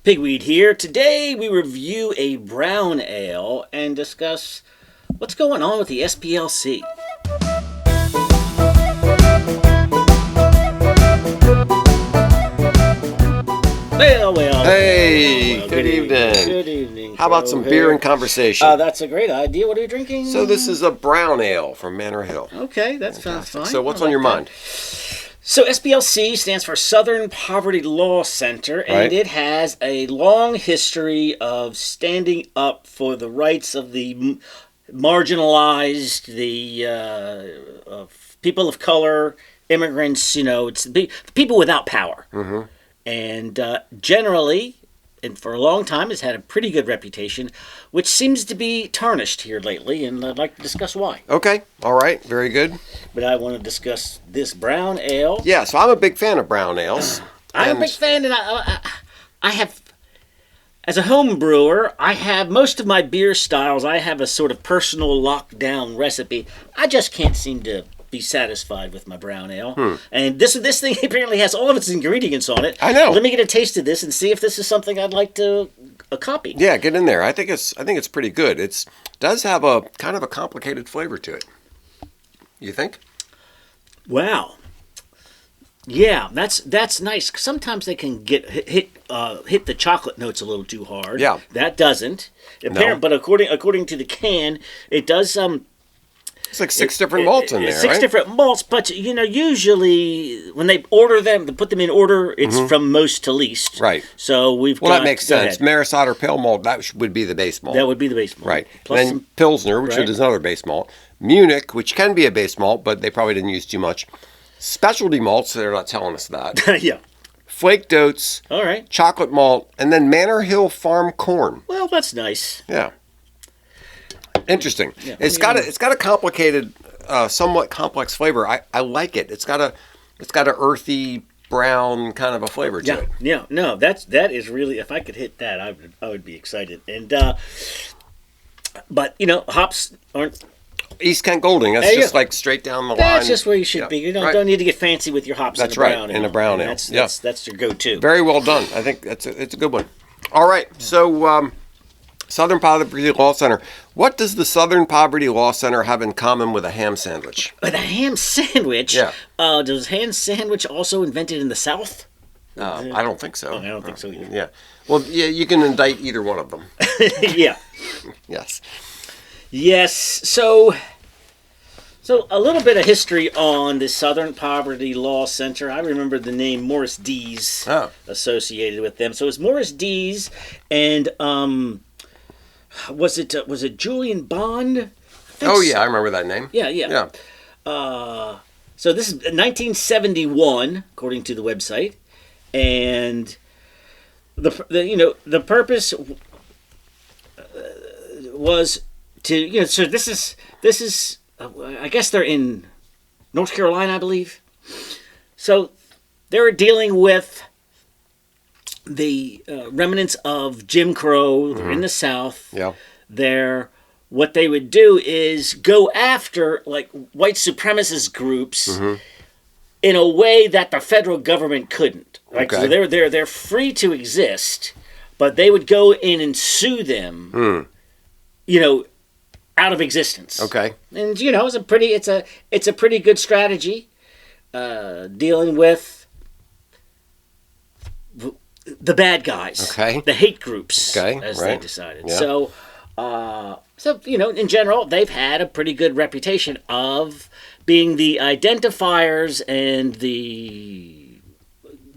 Pigweed here. Today we review a brown ale and discuss what's going on with the SPLC. Well. Hey, good evening. Good evening. How about some beer and conversation? That's a great idea. What are you drinking? So this is a brown ale from Manor Hill. Okay, that sounds fine. So what's on your mind? So SPLC stands for Southern Poverty Law Center, and Right. it has a long history of standing up for the rights of the marginalized, the people of color, immigrants. You know, it's the people without power. Mm-hmm. And generally, and for a long time, has had a pretty good reputation, which seems to be tarnished here lately, and I'd like to discuss why. Okay, all right, very good. But I want to discuss this brown ale. Yeah, so I'm a big fan of brown ales. I'm a big fan, and I have, as a home brewer, I have most of my beer styles. I have a sort of personal lockdown recipe. I just can't seem to be satisfied with my brown ale. And this thing apparently has all of its ingredients on it. I know. Let me get a taste of this and see if this is something I'd like to copy. Yeah, get in there. I think it's pretty good. It does have a kind of a complicated flavor to it. You think? Wow. Yeah, that's nice. Sometimes they can hit the chocolate notes a little too hard. Yeah. That doesn't. No. But according to the can, it does It's like six different malts in there, Six right? different malts, but usually when they order them, to put them in order, it's from most to least. Right. So That makes sense. Maris Otter Pale Malt, would be the base malt. That would be the base malt. Right. Plus And then Pilsner, which is another base malt. Munich, which can be a base malt, but they probably didn't use too much. Specialty malts, they're not telling us that. yeah. Flaked oats, All right. chocolate malt, and then Manor Hill Farm corn. Well, that's nice. Yeah. Interesting. Yeah. It's got a complicated, somewhat complex flavor. I like it. It's got a earthy brown kind of a flavor to it. Yeah. No, that is really. If I could hit that, I would be excited. And but hops aren't. East Kent Golding. That's just like straight down the line. That's just where you should be. You don't need to get fancy with your hops. That's in a brown right. In a brown ale. That's your go-to. Very well done. I think it's a good one. All right. So Southern Poverty Law Center. What does the Southern Poverty Law Center have in common with a ham sandwich? With a ham sandwich? Yeah. Was ham sandwich also invented in the South? I don't think so. I don't think so either. Yeah. Well, yeah, you can indict either one of them. Yeah. Yes. Yes. So a little bit of history on the Southern Poverty Law Center. I remember the name Morris Dees associated with them. So it's Morris Dees and was it Julian Bond? I remember that name. Yeah. So this is 1971, according to the website, and the purpose was to So this is I guess they're in North Carolina, I believe. So they were dealing with the remnants of Jim Crow. They're in the South. Yeah. What they would do is go after like white supremacist groups in a way that the federal government couldn't. Right? Okay. So they're free to exist, but they would go in and sue them. Out of existence. Okay. And it's a pretty good strategy dealing with the bad guys. Okay. The hate groups. Okay. As right. they decided. Yeah. So in general, they've had a pretty good reputation of being the identifiers and the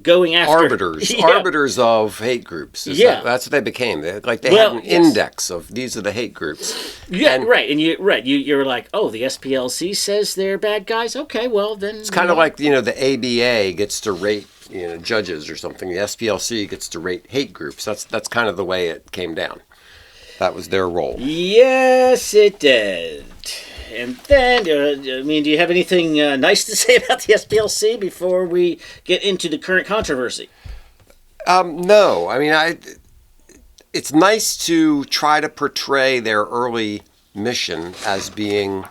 going after arbiters of hate groups. That's what they became. They had an index of these are the hate groups. Yeah, right. And you're like, oh, the SPLC says they're bad guys. Okay, well then it's kind of like the ABA gets to rate judges or something. The SPLC gets to rate hate groups. That's kind of the way it came down. That was their role. Yes, it did. And then, do you have anything nice to say about the SPLC before we get into the current controversy? No. I mean, it's nice to try to portray their early mission as being,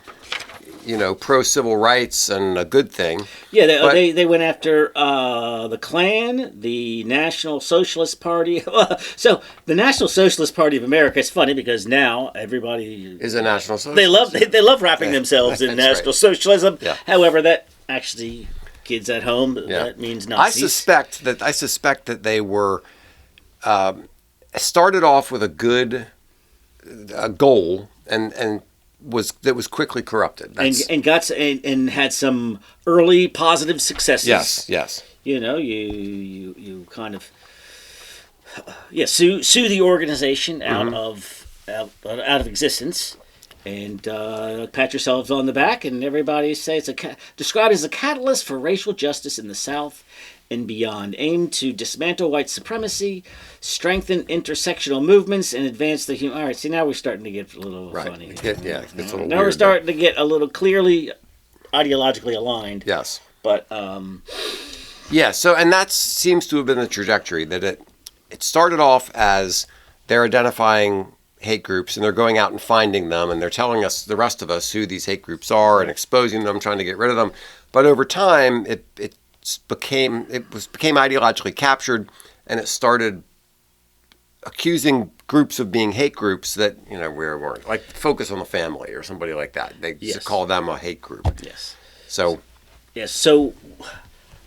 pro-civil rights and a good thing. Yeah, But- they went after the Klan, the National Socialist Party. So the National Socialist Party of America is funny because now everybody Is a national socialist. they love wrapping themselves in that's National right. Socialism. Yeah. However, that actually, kids at home, that means Nazis. I suspect that they were started off with a good goal and was quickly corrupted. and had some early positive successes. Yes. You kind of sue the organization out of existence, and pat yourselves on the back, and everybody say it's described as a catalyst for racial justice in the South and beyond, aimed to dismantle white supremacy, strengthen intersectional movements, and advance the human. All right, see, now we're starting to get a little funny. It gets a little Now weird, we're starting to get a little clearly ideologically aligned. Yes. But Yeah. So, and that seems to have been the trajectory that it started off as they're identifying hate groups and they're going out and finding them and they're telling us, the rest of us, who these hate groups are and exposing them, trying to get rid of them. But over time, it became ideologically captured, and it started accusing groups of being hate groups that were like Focus on the Family or somebody like that. They used to call them a hate group. yes. So Yes. So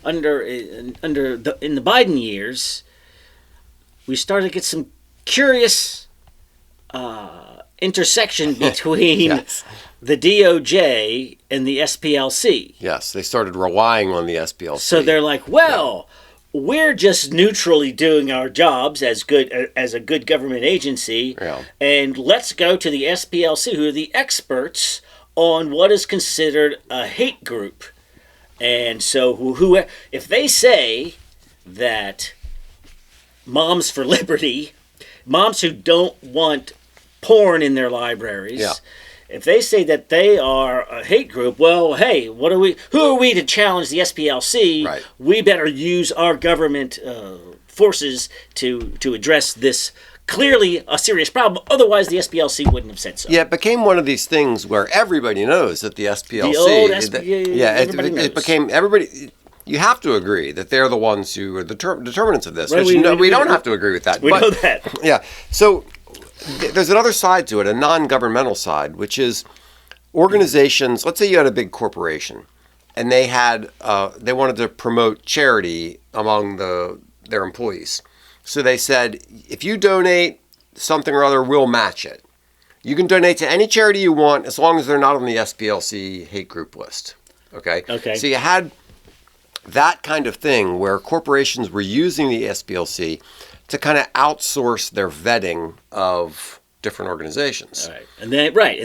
in the Biden years, we started to get some curious intersection between Yes. the DOJ and the SPLC. yes, they started relying on the SPLC. So they're like, well, we're just neutrally doing our jobs as a good government agency, Yeah. and let's go to the SPLC, who are the experts on what is considered a hate group. And so, if they say that Moms for Liberty, moms who don't want porn in their libraries, Yeah. if they say that they are a hate group, well, hey, who are we to challenge the SPLC? Right. We better use our government forces to address this clearly a serious problem. Otherwise, the SPLC wouldn't have said so. Yeah, it became one of these things where everybody knows that the SPLC. The old everybody knows. It became everybody. You have to agree that they're the ones who are the determinants of this. Right, Which we don't we- have to agree with that. We but, know that. Yeah. So there's another side to it, a non-governmental side, which is organizations. Let's say you had a big corporation, and they wanted to promote charity among their employees. So they said, if you donate something or other, we'll match it. You can donate to any charity you want as long as they're not on the SPLC hate group list. Okay? Okay. So you had that kind of thing where corporations were using the SPLC to kind of outsource their vetting of different organizations. Right. And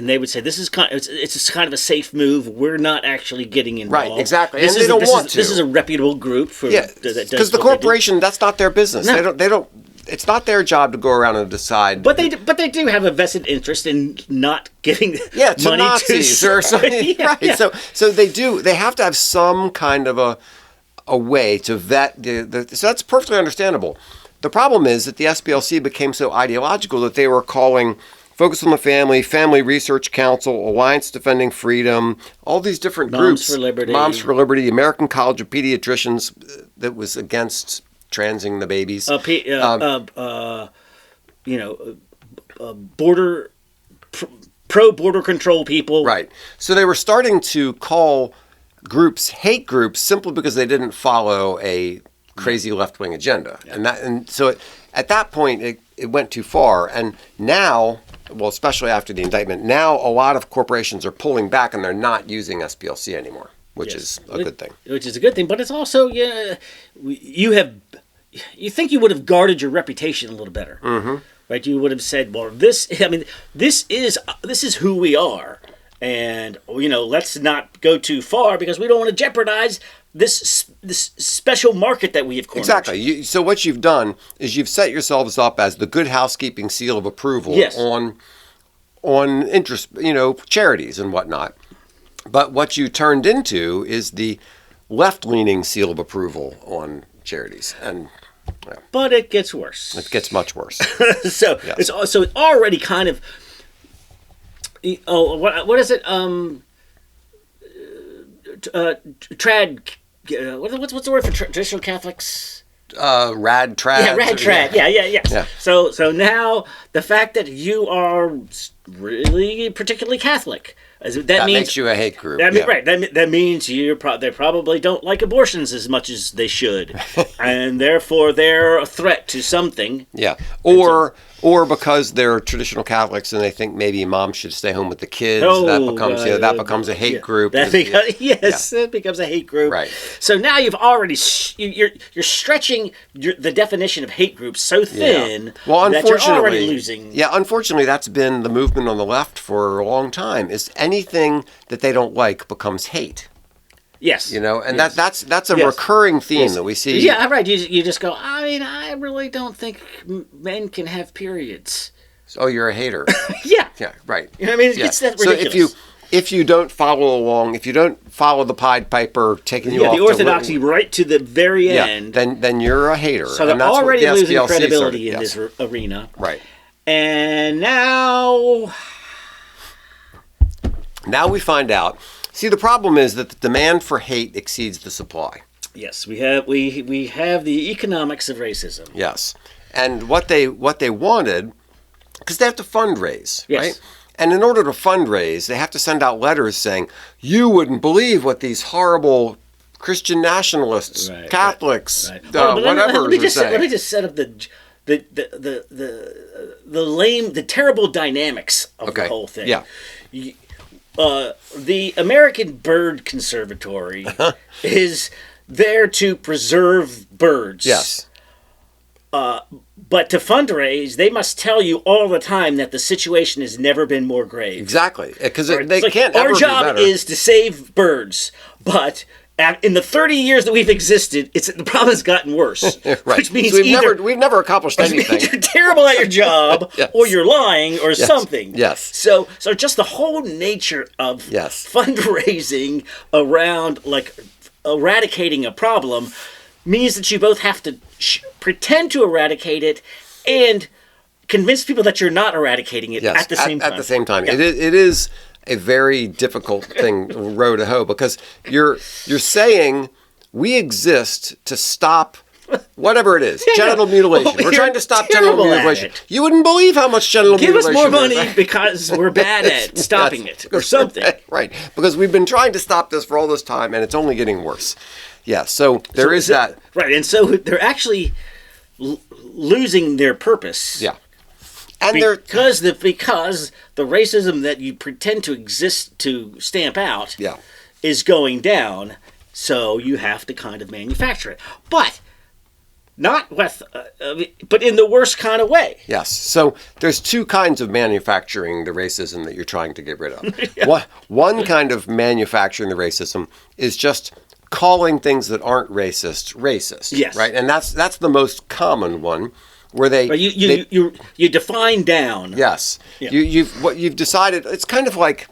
they would say this is it's kind of a safe move. We're not actually getting involved. Right, exactly. This And they don't want to. This is a reputable group that does because the what they do. corporation, that's not their business. No. They don't. It's not their job to go around and decide. But they do have a vested interest in not giving to money Nazis to or something. Yeah, right. yeah. So they do. They have to have some kind of a way to vet so that's perfectly understandable. The problem is that the SPLC became so ideological that they were calling Focus on the Family, Family Research Council, Alliance Defending Freedom, all these different groups. Moms for Liberty, American College of Pediatricians, that was against transing the babies. Pro border control people. Right. So they were starting to call groups hate groups simply because they didn't follow a crazy left-wing agenda. Yeah. And so at that point it went too far. And now, well, especially after the indictment, now a lot of corporations are pulling back and they're not using SPLC anymore, which is a good thing. Which is a good thing, but it's also you think you would have guarded your reputation a little better. Mm-hmm. Right? You would have said, well, this is who we are. And let's not go too far because we don't want to jeopardize this special market that we have cornered. Exactly. So what you've done is you've set yourselves up as the good housekeeping seal of approval on interest, charities and whatnot. But what you turned into is the left-leaning seal of approval on charities, and but it gets worse. It gets much worse. So yes. It's already kind of. Oh, what is it? what's the word for traditional Catholics? Rad trad. Yeah, rad trad. Yeah. Yeah. So now the fact that you are really particularly Catholic, that means makes you a hate group. Right. That means they probably don't like abortions as much as they should, and therefore they're a threat to something. Yeah. Or because they're traditional Catholics and they think maybe mom should stay home with the kids, that becomes a hate group. That becomes a hate group. Right. So now you've already you're stretching the definition of hate group so thin that you're already losing. Yeah, unfortunately, that's been the movement on the left for a long time. Is anything that they don't like becomes hate. Yes. And that's a recurring theme that we see. Yeah, right. You just go, I really don't think men can have periods. Oh, you're a hater. Yeah. Yeah, right. It's that ridiculous. So if you don't follow along, if you don't follow the Pied Piper taking you off the orthodoxy right to the very end, then you're a hater. So they're already losing credibility in this arena. Right. And now we find out. See, the problem is that the demand for hate exceeds the supply. Yes, we have the economics of racism. Yes, and what they wanted, because they have to fundraise, right? And in order to fundraise, they have to send out letters saying, "You wouldn't believe what these horrible Christian nationalists, Catholics, whatever." Let me just set up the terrible dynamics of the whole thing. Yeah. The American Bird Conservatory is there to preserve birds. Yes. But to fundraise, they must tell you all the time that the situation has never been more grave. Exactly, because they can't ever Our be job better. is to save birds, but in the 30 years that we've existed, the problem has gotten worse. Right. Which means so we've never accomplished anything. You're terrible at your job, Yes. or you're lying, or something. Yes. So just the whole nature of fundraising around eradicating a problem means that you both have to pretend to eradicate it and convince people that you're not eradicating it at the same time. At the same time, Yeah. it is a very difficult row to hoe, because you're saying we exist to stop whatever it is, genital mutilation. We're trying to stop genital mutilation. It. You wouldn't believe how much genital mutilation. Give us more money because we're bad at stopping it or something. Right, because we've been trying to stop this for all this time and it's only getting worse. Yeah, so there is that. Right, and so they're actually losing their purpose. Yeah. And because the racism that you pretend to exist to stamp out is going down, so you have to kind of manufacture it, but not with, but in the worst kind of way. Yes. So there's two kinds of manufacturing the racism that you're trying to get rid of. One kind of manufacturing the racism is just calling things that aren't racist. Yes. Right, and that's the most common one. Where you define down. Yes. Yeah. You've decided, it's kind of like,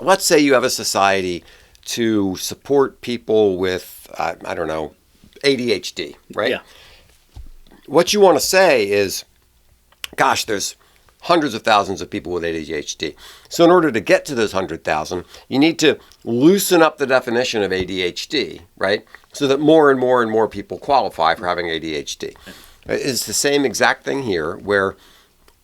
let's say you have a society to support people with I don't know, ADHD, right? Yeah. What you want to say is, gosh, there's hundreds of thousands of people with ADHD. So in order to get to those 100,000, you need to loosen up the definition of ADHD, right? So that more and more and more people qualify for having ADHD. It's the same exact thing here, where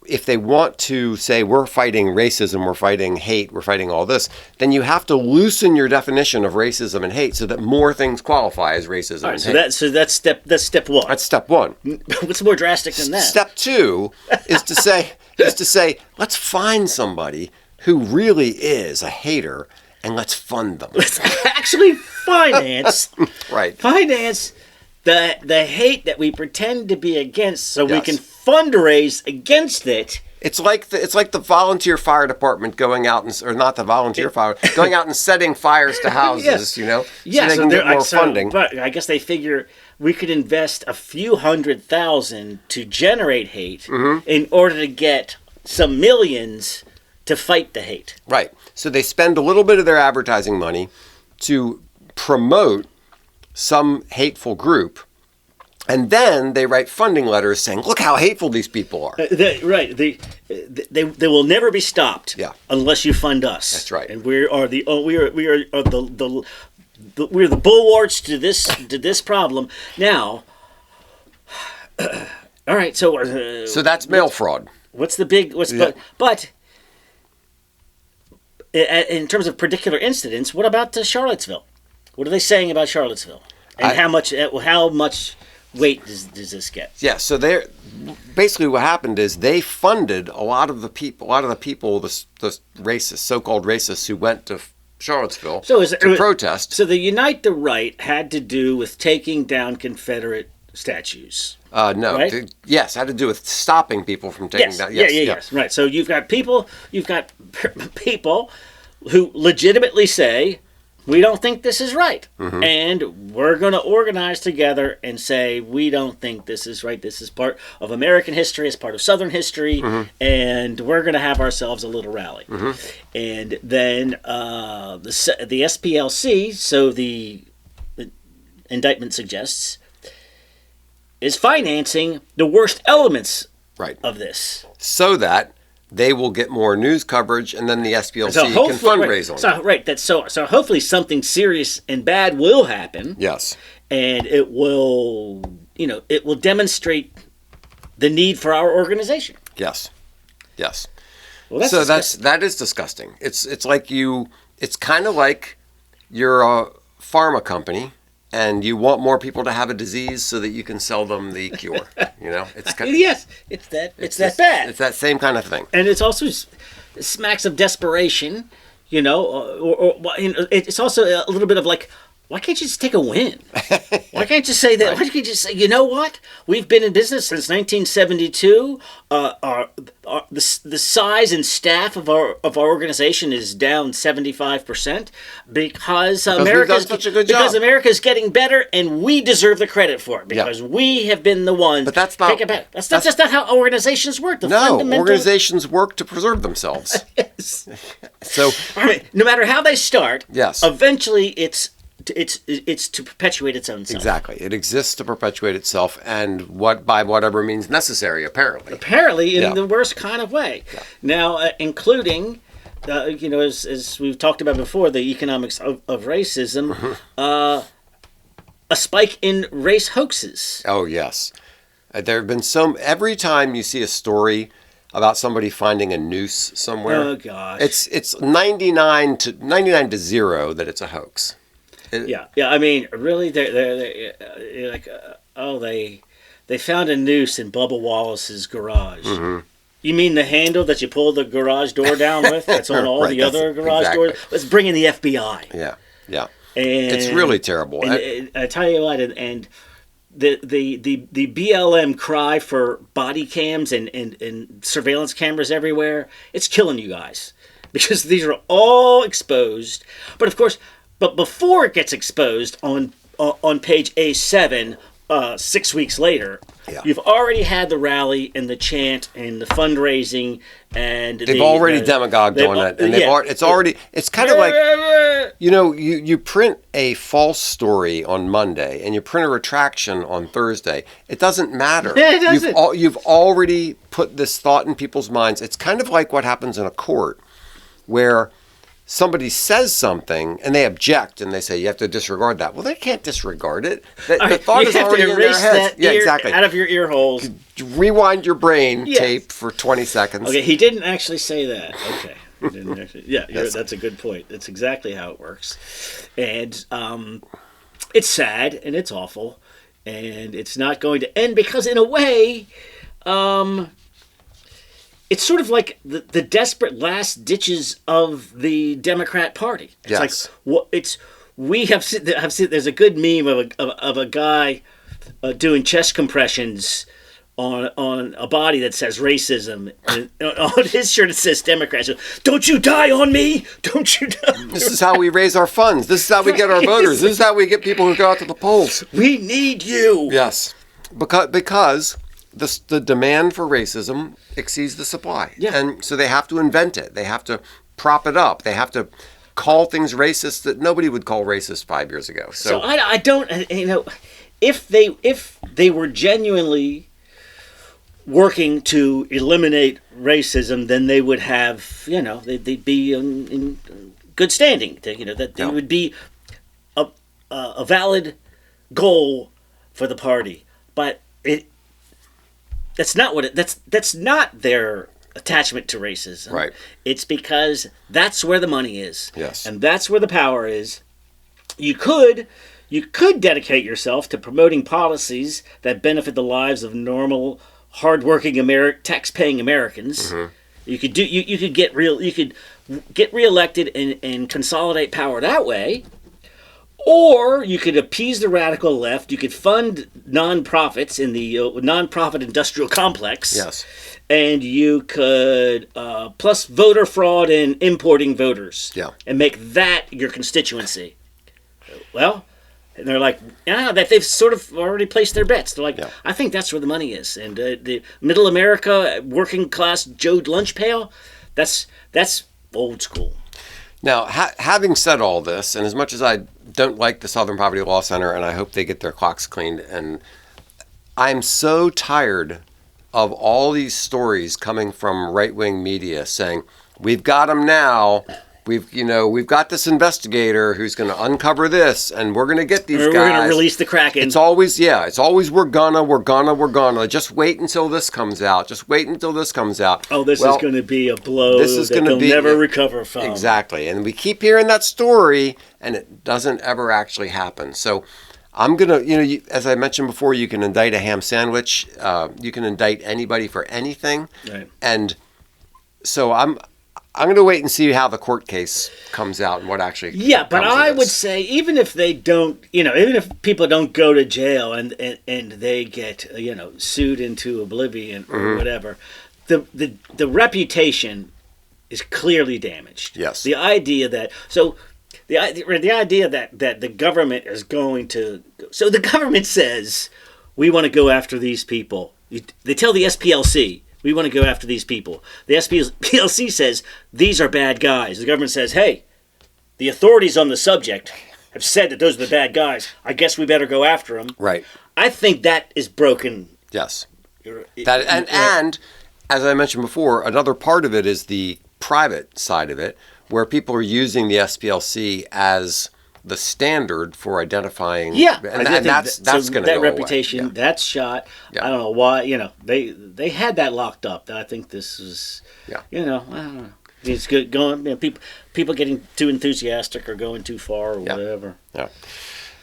if they want to say we're fighting racism, we're fighting hate, we're fighting all this, then you have to loosen your definition of racism and hate so that more things qualify as racism and hate. So that's step one. That's step one. What's more drastic than that? Step two is to say let's find somebody who really is a hater and let's fund them. Let's actually finance the hate that we pretend to be against, so we can fundraise against it. It's like the volunteer fire department going out going out and setting fires to houses, so they can get more funding. But I guess they figure we could invest a few $100,000 to generate hate in order to get some millions to fight the hate. Right. So they spend a little bit of their advertising money to promote some hateful group, and then they write funding letters saying, "Look how hateful these people are." They will never be stopped. Yeah. Unless you fund us. That's right. And we are the we're the bulwarks to this problem. Now, all right. So that's mail fraud. What's the big? But in terms of particular incidents, what about Charlottesville? What are they saying about Charlottesville? And how much weight does this get? Yeah, so basically what happened is they funded a lot of the people, the racists, so-called racists who went to Charlottesville to protest. So the Unite the Right had to do with taking down Confederate statues. No, right? Yes, it had to do with stopping people from taking down. Yes, right. So you've got people who legitimately say, we don't think this is right. Mm-hmm. And we're going to organize together and say, we don't think this is right. This is part of American history. It's part of Southern history. Mm-hmm. And we're going to have ourselves a little rally. Mm-hmm. And then the SPLC, so the indictment suggests, is financing the worst elements of this. So that they will get more news coverage, and then the SPLC can fundraise on it. So hopefully something serious and bad will happen. Yes. And it will demonstrate the need for our organization. Yes. Well, that is disgusting. It's like it's kind of like you're a pharma company and you want more people to have a disease so that you can sell them the cure. It's that bad. It's that same kind of thing. And it's also smacks of desperation, it's also a little bit of like, why can't you just take a win? Why can't you say that? Right. Why can't you just say, you know what? We've been in business since 1972. The size and staff of our organization is down 75% because America's getting better, and we deserve the credit for it because we have been the ones. But that's not. That's not just not how organizations work. Organizations work to preserve themselves. Yes. So no matter how they start, yes, eventually it's to perpetuate its own self. Exactly. It exists to perpetuate itself, and by whatever means necessary, apparently. Apparently, in the worst kind of way. Yeah. Now, including, as we've talked about before, the economics of racism, mm-hmm. A spike in race hoaxes. Oh, yes. There have been every time you see a story about somebody finding a noose somewhere. Oh, gosh. It's 99 to 0 that it's a hoax. I mean, really, they're like, they found a noose in Bubba Wallace's garage. Mm-hmm. You mean the handle that you pull the garage door down with? That's on all the other garage doors. Let's bring in the FBI. Yeah. And it's really terrible. And I tell you what, and the BLM cry for body cams and surveillance cameras everywhere, it's killing you guys because these are all exposed. But of course. But before it gets exposed on page A7, 6 weeks later, you've already had the rally and the chant and the fundraising, and they've already demagogued on it, and it's kind of like you print a false story on Monday and you print a retraction on Thursday. It doesn't matter. Yeah, it doesn't. You've already put this thought in people's minds. It's kind of like what happens in a court, where somebody says something and they object and they say you have to disregard that. Well, they can't disregard it. The thought is already in their heads. Yeah, exactly. Out of your ear holes. Rewind your brain tape for 20 seconds. Okay, he didn't actually say that. Okay. He didn't actually. Yeah, that's a good point. That's exactly how it works. And it's sad and it's awful and it's not going to end because in a way it's sort of like the desperate last ditches of the Democrat Party. It's I've seen. There's a good meme of a guy doing chest compressions on a body that says racism, and on his shirt it says Democrats. Don't you die on me! Don't you die! This is how we raise our funds. This is how we get our voters. This is how we get people who go out to the polls. We need you. Yes, because the demand for racism exceeds the supply. Yeah. And so they have to invent it. They have to prop it up. They have to call things racist that nobody would call racist 5 years ago. So I don't, if they were genuinely working to eliminate racism, then they would have, they'd be in good standing. That they would be a valid goal for the party, but that's not what that's not their attachment to racism. Right. It's because that's where the money is. Yes. And that's where the power is. You could dedicate yourself to promoting policies that benefit the lives of normal, hardworking tax-paying Americans. Mm-hmm. You could get reelected and consolidate power that way. Or you could appease the radical left. You could fund nonprofits in the nonprofit industrial complex. Yes. And you could, plus voter fraud and importing voters. Yeah. And make that your constituency. Well, and they're like, yeah, that they've sort of already placed their bets. They're like, I think that's where the money is. And the middle America, working class Joe lunch pail, that's old school. Now, having said all this, and as much as I don't like the Southern Poverty Law Center, and I hope they get their clocks cleaned, and I'm so tired of all these stories coming from right-wing media saying, we've got them now, we've got this investigator who's going to uncover this, and we're going to get these guys. We're going to release the Kraken. It's always we're gonna. Just wait until this comes out. Oh, this is going to be a blow that they'll never recover from. Exactly. And we keep hearing that story, and it doesn't ever actually happen. So I'm going to, as I mentioned before, you can indict a ham sandwich. You can indict anybody for anything. Right. And so I'm going to wait and see how the court case comes out and what actually but I would say even if they don't, even if people don't go to jail and they get, sued into oblivion or whatever, the reputation is clearly damaged. Yes. The idea that the idea that the government is going to, so the government says we want to go after these people. They tell the SPLC, we want to go after these people. The SPLC says, these are bad guys. The government says, hey, the authorities on the subject have said that those are the bad guys. I guess we better go after them. Right. I think that is broken. Yes. And as I mentioned before, another part of it is the private side of it, where people are using the SPLC as the standard for identifying. Yeah, and that's going to go that reputation, away. that's shot. Yeah. I don't know why. They had that locked up. I think this is. Yeah. I don't know. It's good going. People getting too enthusiastic or going too far or whatever. Yeah.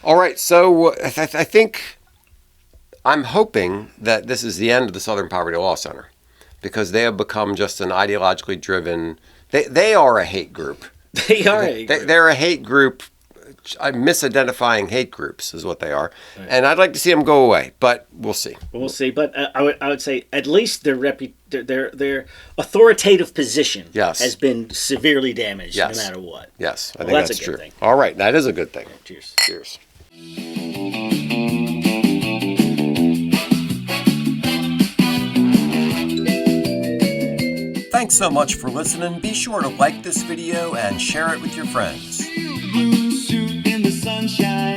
All right. So I think I'm hoping that this is the end of the Southern Poverty Law Center, because they have become just an ideologically driven. They are a hate group. They are a hate group. They're a hate group. Misidentifying hate groups is what they are, right. And I'd like to see them go away, but we'll see. We'll see, but I would say at least their authoritative position has been severely damaged, no matter what. Yes, I think that's a good true. Thing. All right, that is a good thing. Cheers. Cheers. Thanks so much for listening. Be sure to like this video and share it with your friends. Blue suit in the sunshine.